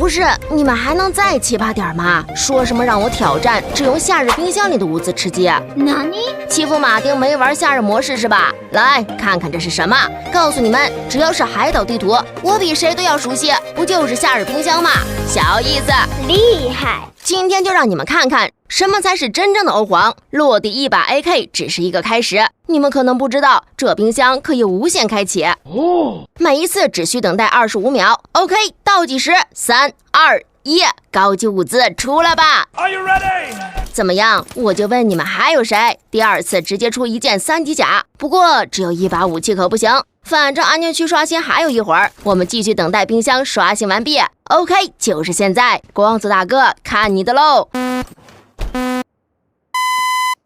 不是，你们还能再奇葩点吗？说什么让我挑战只用夏日冰箱里的物资吃鸡？哪里？欺负马丁没玩夏日模式是吧？来看看这是什么？告诉你们，只要是海岛地图，我比谁都要熟悉，不就是夏日冰箱吗？小意思，厉害！今天就让你们看看什么才是真正的欧皇。落地一把 AK 只是一个开始，你们可能不知道，这冰箱可以无限开启哦，每一次只需等待25秒。OK， 倒计时，3、2、1，高级物资出来吧 ！Are you ready？ 怎么样？我就问你们还有谁？第二次直接出一件3级甲，不过只有一把武器可不行。反正安全区刷新还有一会儿，我们继续等待冰箱刷新完毕。OK， 就是现在，光子大哥，看你的喽！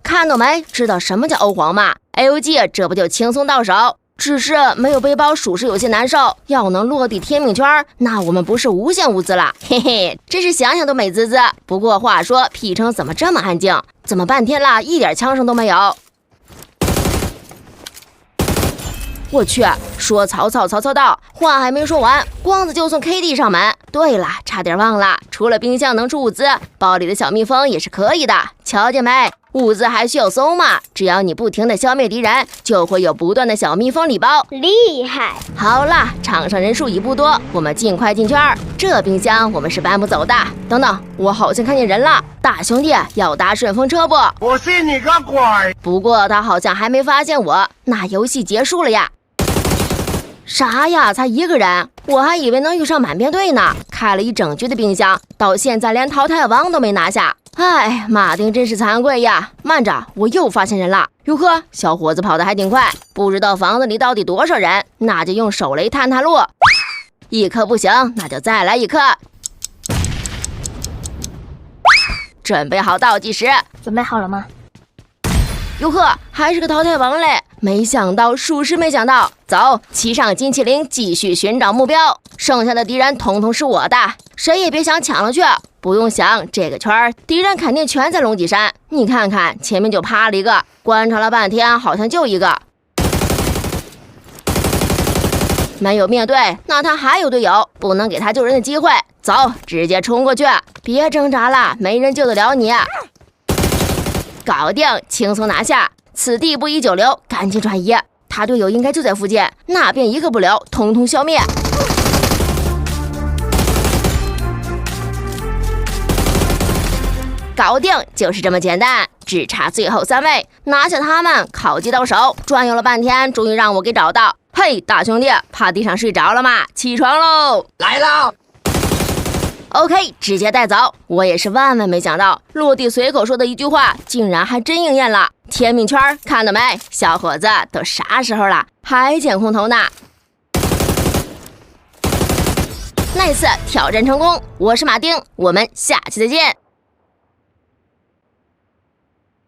看到没？知道什么叫欧皇吗 ？AUG 这不就轻松到手？只是没有背包，属实有些难受。要能落地天命圈，那我们不是无限物资了？嘿嘿，真是想想都美滋滋。不过话说，P 城怎么这么安静？怎么半天了，一点枪声都没有？我去，说曹操到，话还没说完，光子就送 KD 上门。对了，差点忘了，除了冰箱能出物资，包里的小蜜蜂也是可以的。瞧见没？物资还需要搜吗？只要你不停地消灭敌人，就会有不断的小蜜蜂礼包。厉害！好了，场上人数已不多，我们尽快进圈。这冰箱我们是搬不走的。等等，我好像看见人了，大兄弟要搭顺风车不？我信你个鬼！不过他好像还没发现我，那游戏结束了呀。啥呀？才一个人，我还以为能遇上满编队呢。开了一整局的冰箱，到现在连淘汰王都没拿下。哎，马丁真是惭愧呀！慢着，我又发现人了。哟呵，小伙子跑得还挺快，不知道房子里到底多少人，那就用手雷探探路。一颗不行，那就再来一颗。准备好倒计时，准备好了吗？哟呵，还是个淘汰王嘞！没想到，属实没想到。走，骑上金麒麟，继续寻找目标。剩下的敌人统统是我的，谁也别想抢了去。不用想，这个圈敌人肯定全在龙脊山。你看看，前面就趴了一个，观察了半天，好像就一个。没有面对，那他还有队友，不能给他救人的机会。走，直接冲过去，别挣扎了，没人救得了你。搞定，轻松拿下。此地不宜久留，赶紧转移。他队友应该就在附近，那边一个不留，统统消灭。搞定，就是这么简单，只差最后3位，拿下他们，考级到手。转悠了半天，终于让我给找到。嘿，大兄弟，趴地上睡着了吗？起床喽！来了。OK， 直接带走。我也是万万没想到，落地随口说的一句话，竟然还真应验了。天命圈看到没？小伙子，都啥时候了，还捡空投呢？nice， 挑战成功！我是马丁，我们下期再见。